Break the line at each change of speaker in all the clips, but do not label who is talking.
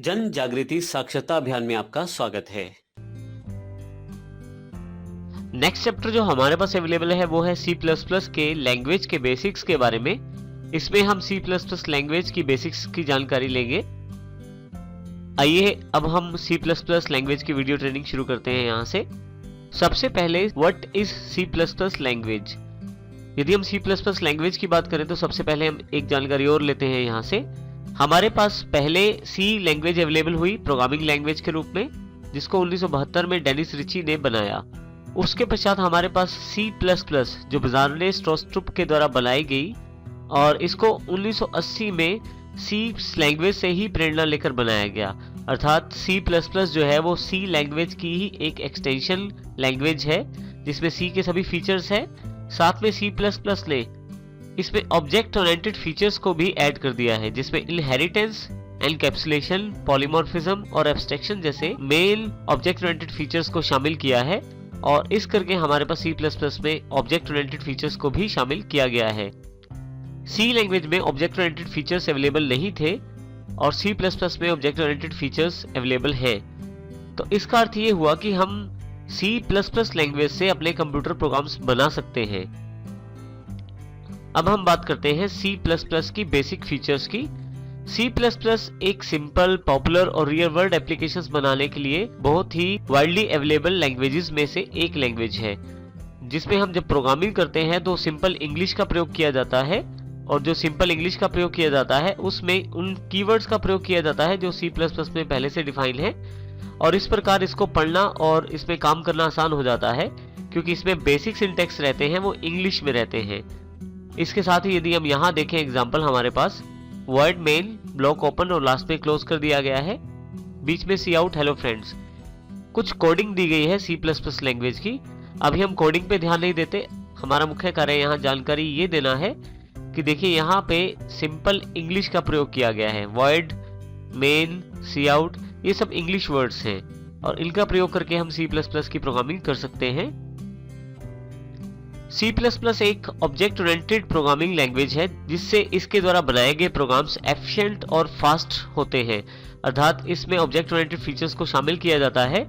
जन जागृति साक्षरता अभियान में आपका स्वागत है।
नेक्स्ट चैप्टर जो हमारे पास अवेलेबल है वो है C++ के लैंग्वेज के बेसिक्स के बारे में। इसमें हम C++ लैंग्वेज की बेसिक्स की जानकारी लेंगे। आइए अब हम C++ लैंग्वेज की वीडियो ट्रेनिंग शुरू करते हैं। यहाँ से सबसे पहले व्हाट इज C++ लैंग्वेज। यदि हम C++ लैंग्वेज की बात करें तो सबसे पहले हम एक जानकारी और लेते हैं। यहाँ से हमारे पास पहले C लैंग्वेज अवेलेबल हुई प्रोग्रामिंग लैंग्वेज के रूप में, जिसको 1972 में डेनिस रिची ने बनाया। उसके पश्चात हमारे पास C++ जो बर्नार्ड स्ट्रोस्ट्रुप के द्वारा बनाई गई और इसको 1980 में C लैंग्वेज से ही प्रेरणा लेकर बनाया गया। अर्थात C++ जो है वो C लैंग्वेज की ही एक एक्सटेंशन लैंग्वेज है जिसमें C के सभी फीचर्स हैं। साथ में C++ ने इसमें ऑब्जेक्ट ओरिएंटेड फीचर्स को भी ऐड कर दिया है, जिसमें इनहेरिटेंस, एनकैप्सुलेशन, पॉलीमॉर्फिज्म और एब्स्ट्रैक्शन जैसे मेन ऑब्जेक्ट ओरिएंटेड फीचर्स को शामिल किया है। और इस करके हमारे पास C++ में ऑब्जेक्ट ओरिएंटेड फीचर्स को भी शामिल किया गया है। C लैंग्वेज में ऑब्जेक्ट ओरिएंटेड फीचर्स अवेलेबल नहीं थे और C++ में ऑब्जेक्ट ओरिएंटेड फीचर्स अवेलेबल हैं। तो इसका अर्थ ये हुआ कि हम C++ लैंग्वेज से अपने कंप्यूटर प्रोग्राम्स बना सकते हैं। अब हम बात करते हैं C++ की बेसिक फीचर्स की। C++ एक सिंपल, पॉपुलर और रियल वर्ल्ड एप्लीकेशंस बनाने के लिए बहुत ही वाइडली अवेलेबल लैंग्वेजेस में से एक लैंग्वेज है, जिसमें हम जब प्रोग्रामिंग करते हैं तो सिंपल इंग्लिश का प्रयोग किया जाता है। और जो सिंपल इंग्लिश का प्रयोग किया जाता है उसमें उन कीवर्ड्स का प्रयोग किया जाता है जो C++ में पहले से डिफाइन है। और इस प्रकार इसको पढ़ना और इसमें काम करना आसान हो जाता है, क्योंकि इसमें बेसिक सिंटैक्स रहते हैं वो इंग्लिश में रहते हैं। इसके साथ ही यदि हम यहाँ देखें एग्जाम्पल, हमारे पास वर्ड मेन, ब्लॉक ओपन और लास्ट में क्लोज कर दिया गया है, बीच में सी आउट, हेलो फ्रेंड्स। कुछ कोडिंग दी गई है C++ लैंग्वेज की। अभी हम कोडिंग पे ध्यान नहीं देते, हमारा मुख्य कार्य यहाँ जानकारी ये देना है कि देखिए यहाँ पे सिंपल इंग्लिश का प्रयोग किया गया है। वर्ड मेन, सी आउट, ये सब इंग्लिश वर्ड्स हैं और इनका प्रयोग करके हम C++ की प्रोग्रामिंग कर सकते हैं। C++ एक ऑब्जेक्ट ओरिएंटेड प्रोग्रामिंग लैंग्वेज है जिससे इसके द्वारा बनाए गए प्रोग्राम्स एफिशिएंट और फास्ट होते हैं। अर्थात इसमें ऑब्जेक्ट ओरिएंटेड फीचर्स को शामिल किया जाता है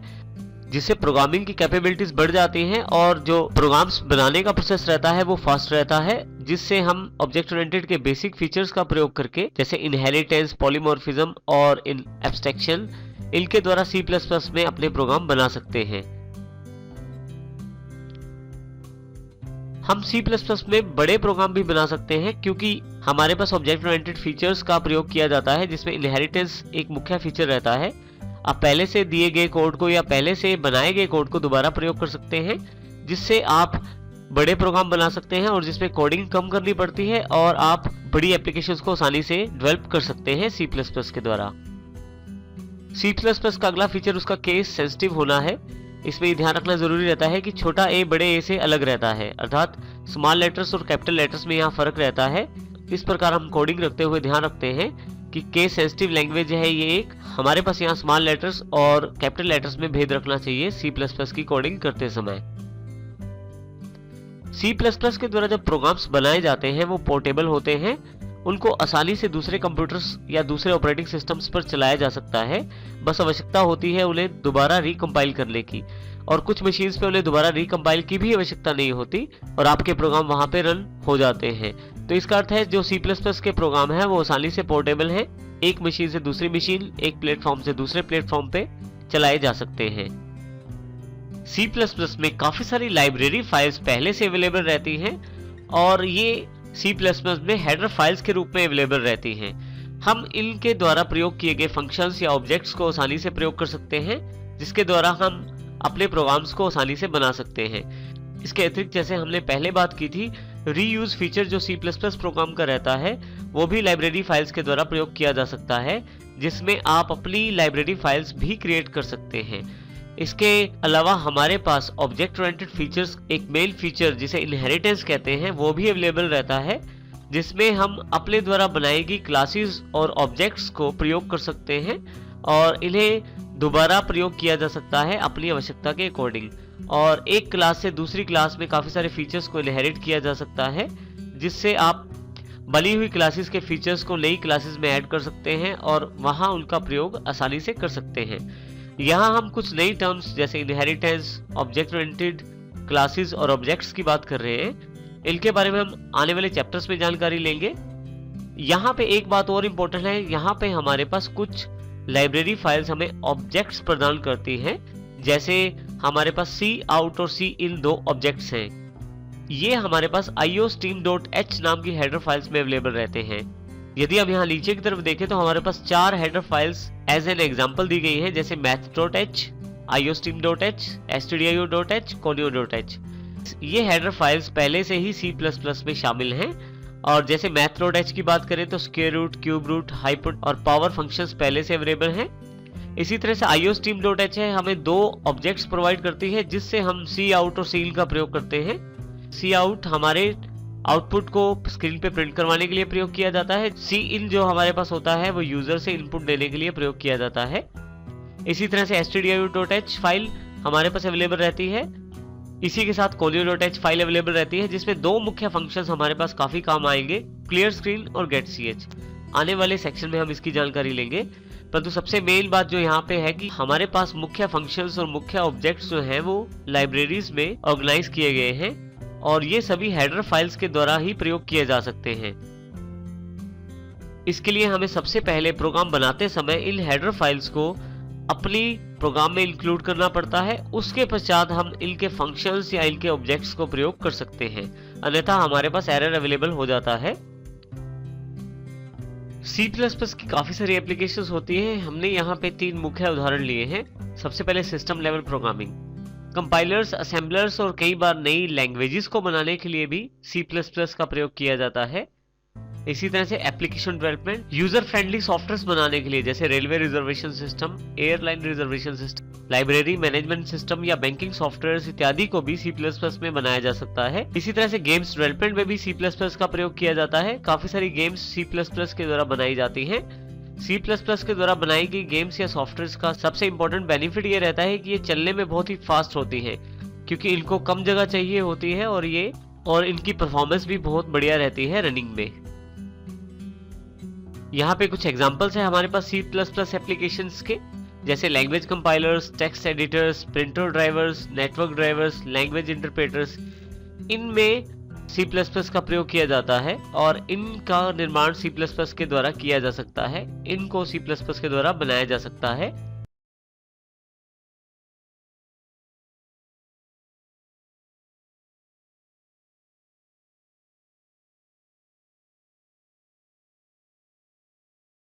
जिससे प्रोग्रामिंग की कैपेबिलिटीज बढ़ जाती हैं और जो प्रोग्राम्स बनाने का प्रोसेस रहता है वो फास्ट रहता है, जिससे हम ऑब्जेक्ट ओरिएंटेड के बेसिक फीचर्स का प्रयोग करके जैसे इनहेरिटेंस, पॉलीमॉर्फिज्म और इन एब्स्ट्रैक्शन, इनके द्वारा C++ में अपने प्रोग्राम बना सकते हैं। हम C++ में बड़े प्रोग्राम भी बना सकते हैं क्योंकि हमारे पास ऑब्जेक्ट ओरिएंटेड फीचर्स का प्रयोग किया जाता है जिसमें इनहेरिटेंस एक मुख्य फीचर रहता है। आप पहले से दिए गए कोड को या पहले से बनाए गए कोड को दोबारा प्रयोग कर सकते हैं, जिससे आप बड़े प्रोग्राम बना सकते हैं और जिसमें कोडिंग कम करनी पड़ती है और आप बड़ी एप्लीकेशंस को आसानी से डेवलप कर सकते हैं C++ के द्वारा। C++ का अगला फीचर उसका केस सेंसिटिव होना है। इसमें ध्यान रखना जरूरी रहता है कि छोटा a बड़े a से अलग रहता है, अर्थात स्मॉल लेटर्स और कैपिटल लेटर्स में यहाँ फर्क रहता है। इस प्रकार हम कोडिंग रखते हुए ध्यान रखते हैं कि केस सेंसिटिव लैंग्वेज है ये एक। हमारे पास यहाँ स्मॉल लेटर्स और कैपिटल लेटर्स में भेद रखना चाहिए C++ की कोडिंग करते समय। C++ के द्वारा जब प्रोग्राम्स बनाए जाते हैं वो पोर्टेबल होते हैं, उनको आसानी से दूसरे कंप्यूटर्स या दूसरे ऑपरेटिंग सिस्टम्स पर चलाया जा सकता है। बस आवश्यकता होती है उन्हें दोबारा रिकम्पाइल करने की, और कुछ मशीन्स पे उन्हें दोबारा रिकम्पाइल की भी आवश्यकता नहीं होती और आपके प्रोग्राम वहां पे रन हो जाते हैं। तो इसका अर्थ है जो C++ के प्रोग्राम है वो आसानी से पोर्टेबल है, एक मशीन से दूसरी मशीन, एक प्लेटफॉर्म से दूसरे प्लेटफॉर्म पे चलाए जा सकते हैं। C++ में काफी सारी लाइब्रेरी फाइल्स पहले से अवेलेबल रहती हैं और ये C++ में हेडर फाइल्स के रूप में अवेलेबल रहती हैं। हम इनके द्वारा प्रयोग किए गए फंक्शंस या ऑब्जेक्ट्स को आसानी से प्रयोग कर सकते हैं, जिसके द्वारा हम अपने प्रोग्राम्स को आसानी से बना सकते हैं। इसके अतिरिक्त जैसे हमने पहले बात की थी, रीयूज फीचर जो C++ प्रोग्राम का रहता है वो भी लाइब्रेरी फाइल्स के द्वारा प्रयोग किया जा सकता है, जिसमें आप अपनी लाइब्रेरी फाइल्स भी क्रिएट कर सकते हैं। इसके अलावा हमारे पास ऑब्जेक्ट ओरिएंटेड फीचर्स एक मेन फीचर जिसे इनहेरिटेंस कहते हैं वो भी अवेलेबल रहता है, जिसमें हम अपने द्वारा बनाई गई क्लासेस और ऑब्जेक्ट्स को प्रयोग कर सकते हैं और इन्हें दोबारा प्रयोग किया जा सकता है अपनी आवश्यकता के अकॉर्डिंग। और एक क्लास से दूसरी क्लास में काफी सारे फीचर्स को इनहेरिट किया जा सकता है, जिससे आप बनी हुई क्लासेस के फीचर्स को नई क्लासेस में ऐड कर सकते हैं और वहां उनका प्रयोग आसानी से कर सकते हैं। यहाँ हम कुछ नई टर्म्स जैसे इनहेरिटेंस, ऑब्जेक्ट ओरिएंटेड क्लासेस और ऑब्जेक्ट्स की बात कर रहे हैं। इनके बारे में हम आने वाले चैप्टर्स में जानकारी लेंगे। यहाँ पे एक बात और इम्पोर्टेंट है, यहाँ पे हमारे पास कुछ लाइब्रेरी फाइल्स हमें ऑब्जेक्ट्स प्रदान करती हैं। जैसे हमारे पास सी आउट और सी इन दो ऑब्जेक्ट्स हैं। ये हमारे पास iostream.h नाम की हेडर फाइल्स में अवेलेबल रहते हैं। यदि हम यहाँ नीचे की तरफ देखें तो हमारे पास 4 header files as an example दी गई हैं, जैसे math.h, iostream.h, stdio.h, conio.h। ये हेडर फाइल्स पहले से ही C++ में शामिल हैं और जैसे math.h की बात करें तो स्क्वायर रूट, क्यूब रूट, हाइपुट और पावर फंक्शंस पहले से अवेलेबल हैं। इसी तरह से iostream.h है, हमें 2 ऑब्जेक्ट्स प्रोवाइड करती है जिससे हम सी आउट और सी इन का प्रयोग करते हैं। सी आउट हमारे आउटपुट को स्क्रीन पे प्रिंट करवाने के लिए प्रयोग किया जाता है। सी इन जो हमारे पास होता है वो यूजर से इनपुट देने के लिए प्रयोग किया जाता है। इसी तरह से stdio.h फाइल हमारे पास अवेलेबल रहती है। इसी के साथ conio.h फाइल अवेलेबल रहती है जिसमें 2 मुख्य फंक्शंस हमारे पास काफी काम आएंगे, क्लियर स्क्रीन और getch। आने वाले सेक्शन में हम इसकी जानकारी लेंगे, परंतु सबसे मेन बात जो यहाँ पे है कि हमारे पास मुख्य फंक्शंस और मुख्य ऑब्जेक्ट्स जो हैं वो लाइब्रेरीज में ऑर्गेनाइज किए गए हैं और ये सभी हेडर फाइल्स के द्वारा ही प्रयोग किए जा सकते हैं। इसके लिए हमें सबसे पहले प्रोग्राम बनाते समय इन हेडर फाइल्स को अपनी प्रोग्राम में इंक्लूड करना पड़ता है। उसके पश्चात हम इनके फंक्शंस या इनके ऑब्जेक्ट्स को प्रयोग कर सकते हैं, अन्यथा हमारे पास एरर अवेलेबल हो जाता है। C++ की काफी सारी एप्लीकेशंस होती हैं। हमने यहाँ पे 3 मुख्य उदाहरण लिए हैं। सबसे पहले system level programming, compilers, assemblers और कई बार नई लैंग्वेजेस को बनाने के लिए भी C++ का प्रयोग किया जाता है। इसी तरह से application development, user friendly software बनाने के लिए जैसे railway reservation system, airline reservation system, library management system या बैंकिंग सॉफ्टवेयर इत्यादि को भी C++ में बनाया जा सकता है। इसी तरह से गेम्स डेवलपमेंट में भी C++ का प्रयोग किया जाता है। काफी सारी गेम्स C++ के द्वारा बनाई जाती हैं। C++ के द्वारा बनाई गई गेम्स या सॉफ्टवेयर का सबसे इंपॉर्टेंट बेनिफिट ये रहता है कि ये चलने में बहुत ही फास्ट होती हैं, क्योंकि इनको कम जगह चाहिए होती है और इनकी परफॉर्मेंस भी बहुत बढ़िया रहती है रनिंग में। यहाँ पे कुछ एग्जांपल्स हैं हमारे पास C++ एप्लीकेशंस के, जैसे language compilers, text editors, printer drivers, network drivers, language interpreters. इनमें C++ का प्रयोग किया जाता है और इनका निर्माण C++ के द्वारा किया जा सकता है। इनको C++ के द्वारा बनाया जा सकता है।